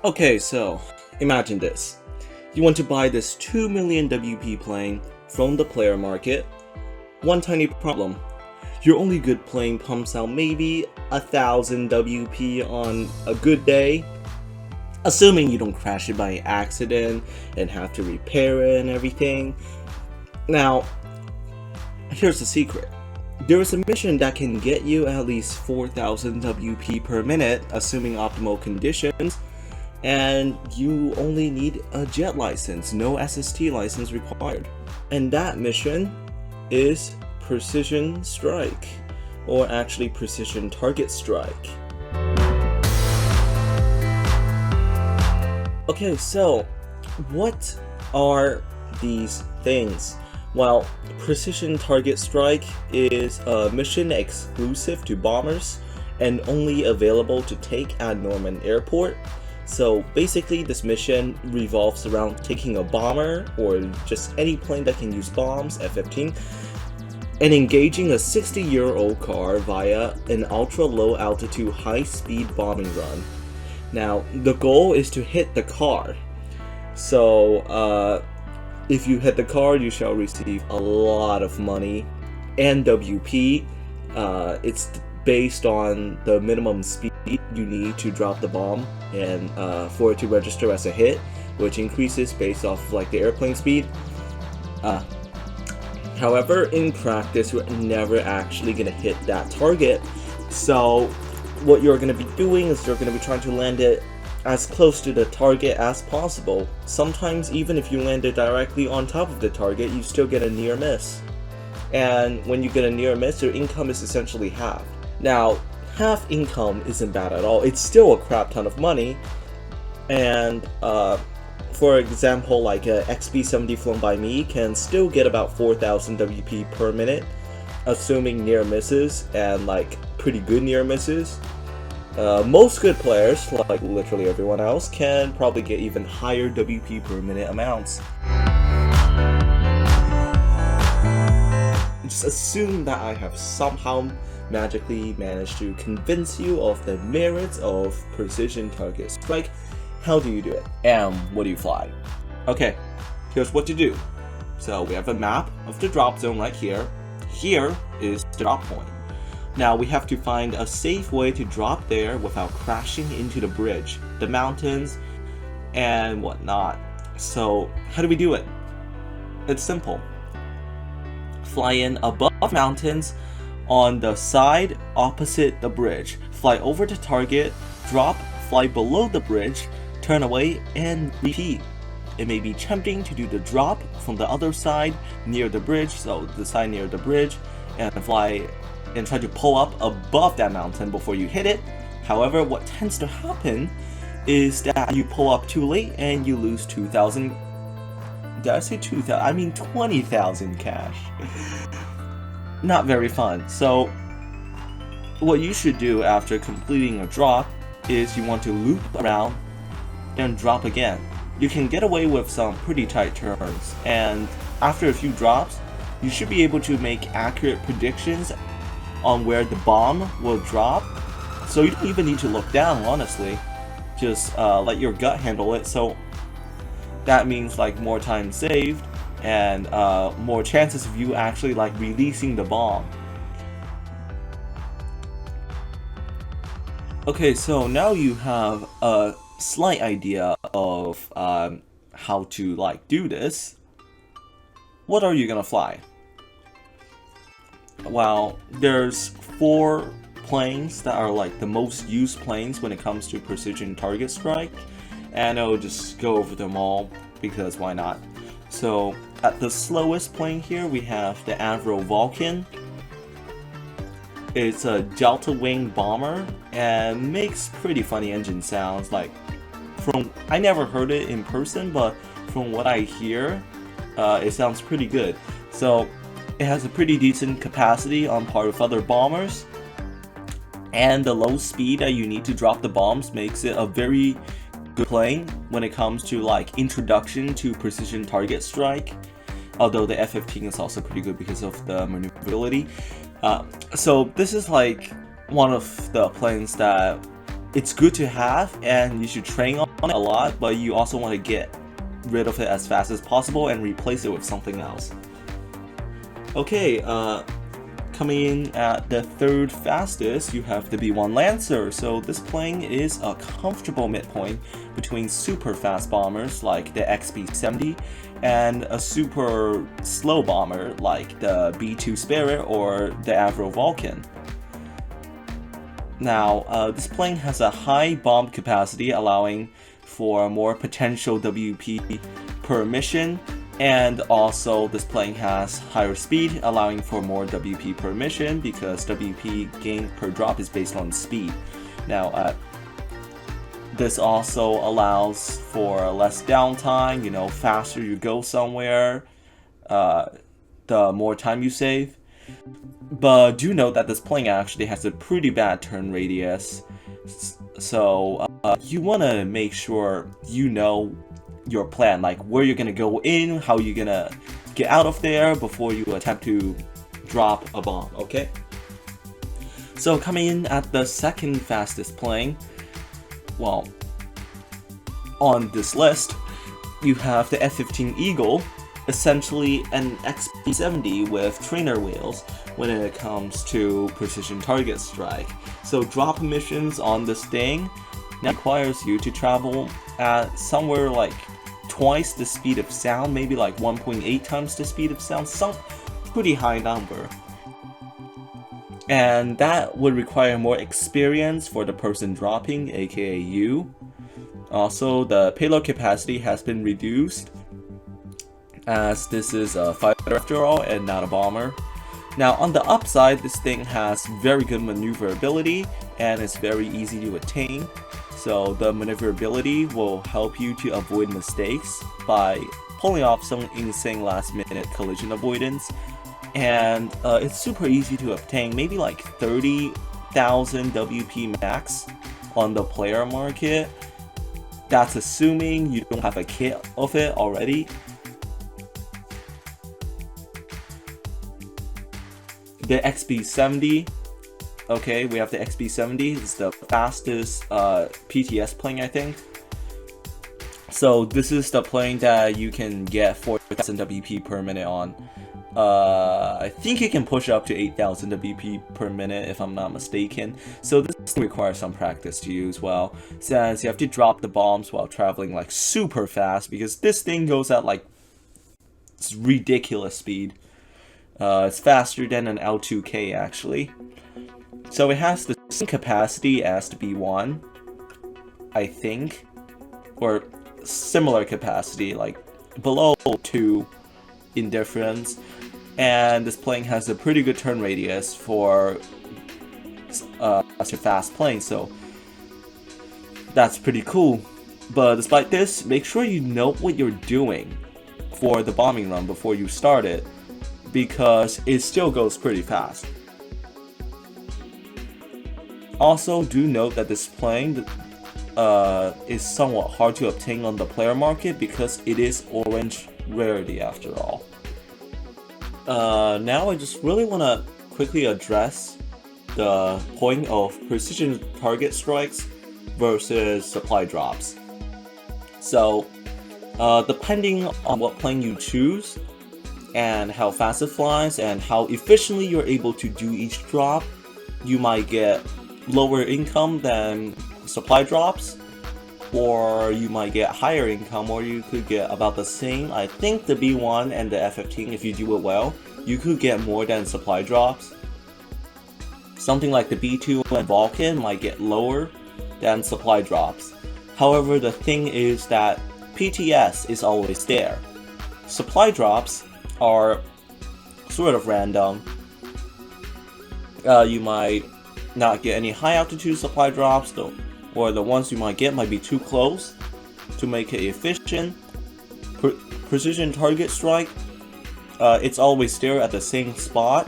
Okay, so imagine this. You want to buy this 2 million WP plane from the player market. One tiny problem. Your only good plane pumps out maybe 1,000 WP on a good day. Assuming you don't crash it by accident and have to repair it and everything. Now, here's the secret. There is a mission that can get you at least 4,000 WP per minute, assuming optimal conditions, and you only need a jet license, no SST license required. And that mission is Precision Strike, or actually Precision Target Strike. Okay, so what are these things? Well, Precision Target Strike is a mission exclusive to bombers and only available to take at Norman Airport. So basically this mission revolves around taking a bomber or just any plane that can use bombs, F-15, and engaging a 60-year-old car via an ultra-low altitude high-speed bombing run. Now, the goal is to hit the car. So, if you hit the car, you shall receive a lot of money and WP. It's based on the minimum speed you need to drop the bomb and for it to register as a hit, which increases based off like the airplane speed. However, in practice, you're never actually gonna hit that target. So what you're going to be doing is you're going to be trying to land it as close to the target as possible. Sometimes even if you land it directly on top of the target, you still get a near miss. And when you get a near miss, your income is essentially half. Now, half income isn't bad at all. It's still a crap ton of money. And for example, like a XB-70 flown by me can still get about 4,000 WP per minute, assuming near misses and like pretty good near misses. Most good players, like literally everyone else, can probably get even higher WP per minute amounts. Just assume that I have somehow magically managed to convince you of the merits of Precision Target Strike. How do you do it? And what do you fly? Okay, here's what to do. So we have a map of the drop zone right here. Here is the drop point. Now we have to find a safe way to drop there without crashing into the bridge, the mountains, and whatnot. So how do we do it? It's simple. Fly in above mountains on the side opposite the bridge. Fly over the target, drop, fly below the bridge, turn away, and repeat. It may be tempting to do the drop from the other side near the bridge, so the side near the bridge, and fly and try to pull up above that mountain before you hit it. However, what tends to happen is that you pull up too late and you lose 2,000. Did I say 2,000? I mean 20,000 cash. Not very fun. So what you should do after completing a drop is you want to loop around and drop again. You can get away with some pretty tight turns, and after a few drops, you should be able to make accurate predictions on where the bomb will drop. So you don't even need to look down, honestly. Just let your gut handle it. So that means like more time saved and more chances of you actually like releasing the bomb. Okay, so now you have a slight idea of how to like do this. What are you gonna fly? Well, there's 4 planes that are like the most used planes when it comes to Precision Target Strike, and I'll just go over them all because why not. So at the slowest plane here we have the Avro Vulcan. It's a delta wing bomber and makes pretty funny engine sounds. Like I never heard it in person, but from what I hear, it sounds pretty good. So it has a pretty decent capacity on par with other bombers, and the low speed that you need to drop the bombs makes it a very good plane when it comes to like introduction to Precision Target Strike. Although the F-15 is also pretty good because of the maneuverability. So this is like one of the planes that it's good to have, and you should train on it a lot, but you also want to get rid of it as fast as possible and replace it with something else. Okay, coming in at the third fastest, you have the B1 Lancer. So this plane is a comfortable midpoint between super fast bombers like the XB-70 and a super slow bomber like the B-2 Spirit or the Avro Vulcan. Now, this plane has a high bomb capacity, allowing for more potential WP per mission, and also this plane has higher speed, allowing for more WP per mission because WP gained per drop is based on speed. Now, this also allows for less downtime, you know, faster you go somewhere, the more time you save. But do note that this plane actually has a pretty bad turn radius, so you want to make sure you know your plan, like where you're gonna go in, how you're gonna get out of there before you attempt to drop a bomb, okay? So coming in at the second fastest plane, well, on this list, you have the F-15 Eagle, essentially an XB-70 with trainer wheels when it comes to precision target strike. So drop missions on this thing requires you to travel at somewhere like twice the speed of sound, maybe like 1.8 times the speed of sound, some pretty high number. And that would require more experience for the person dropping, aka you. Also, the payload capacity has been reduced, as this is a fighter after all and not a bomber. Now on the upside, this thing has very good maneuverability and it's very easy to attain. So the maneuverability will help you to avoid mistakes by pulling off some insane last minute collision avoidance. And it's super easy to obtain, maybe like 30,000 WP max on the player market. That's assuming you don't have a kit of it already. The XB-70, okay, we have the XB-70, it's the fastest PTS plane, I think. So this is the plane that you can get 4,000 WP per minute on. I think you can push up to 8,000 WP per minute if I'm not mistaken. So this requires some practice to use well, since you have to drop the bombs while traveling like super fast, because this thing goes at like ridiculous speed. It's faster than an L2K actually. So it has the same capacity as the B1, I think, or similar capacity, like below 2 in difference. And this plane has a pretty good turn radius for such a fast plane, so that's pretty cool. But despite this, make sure you know what you're doing for the bombing run before you start it, because it still goes pretty fast. Also, do note that this plane is somewhat hard to obtain on the player market because it is orange rarity after all. Now I just really want to quickly address the point of precision target strikes versus supply drops. So, depending on what plane you choose, and how fast it flies, and how efficiently you're able to do each drop, you might get lower income than supply drops, or you might get higher income, or you could get about the same. I think the B1 and the F-15, if you do it well, you could get more than supply drops. Something like the B2 and Vulcan might get lower than supply drops. However, the thing is that PTS is always there. Supply drops are sort of random. You might not get any high altitude supply drops though, or the ones you might get might be too close to make it efficient. Precision target strike, it's always there at the same spot,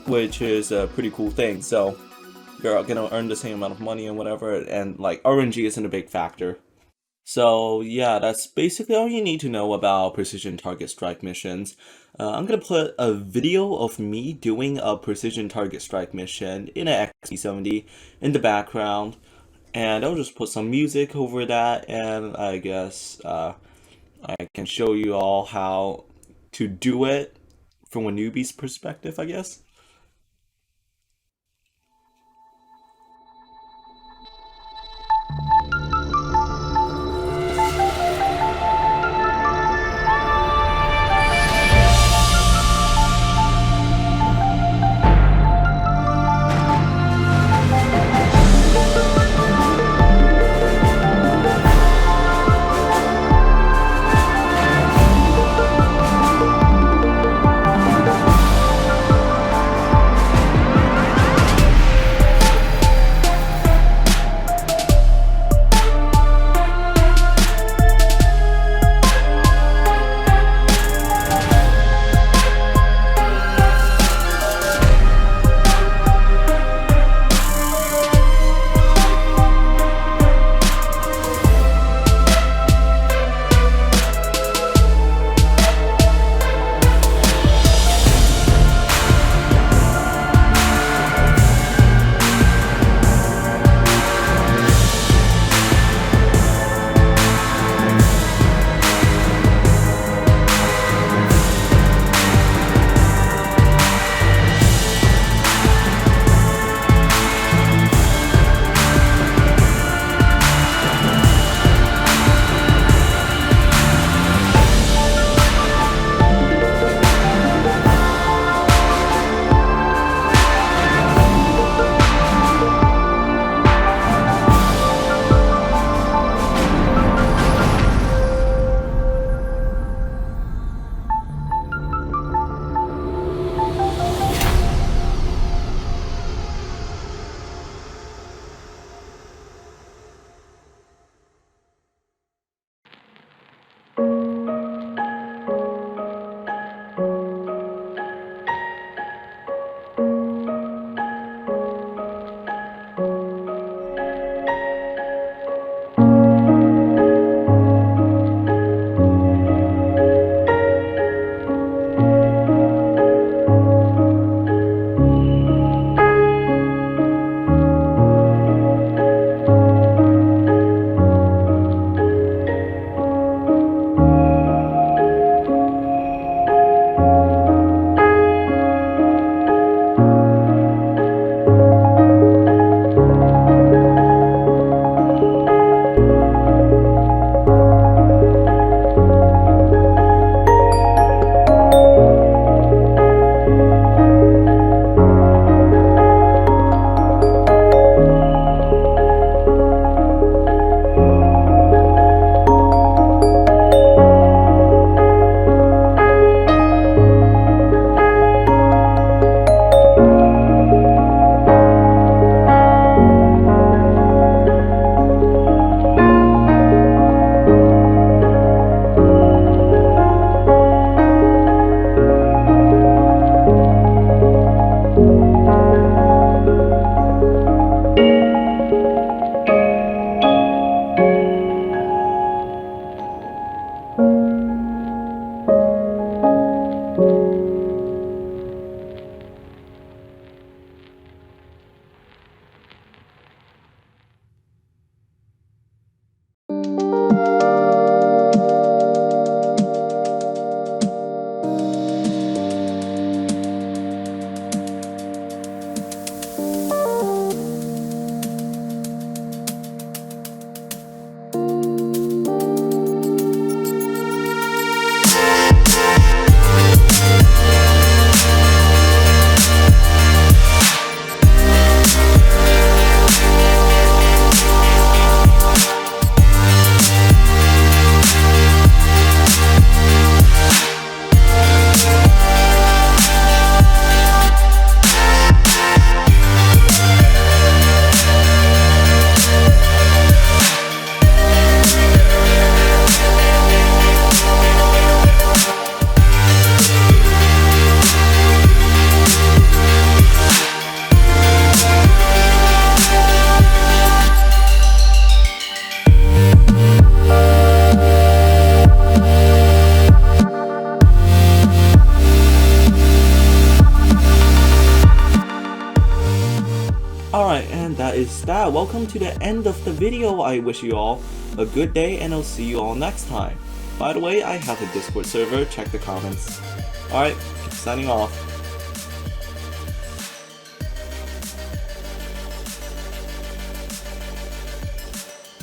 which is a pretty cool thing. So you're gonna earn the same amount of money and whatever, and like RNG isn't a big factor. So yeah, that's basically all you need to know about precision target strike missions. I'm gonna put a video of me doing a precision target strike mission in an XB-70 in the background. and I'll just put some music over that, and I guess I can show you all how to do it from a newbie's perspective, I guess. welcome to the end of the video. I wish you all a good day and I'll see you all next time. By the way, I have a Discord server, check the comments. Alright, signing off.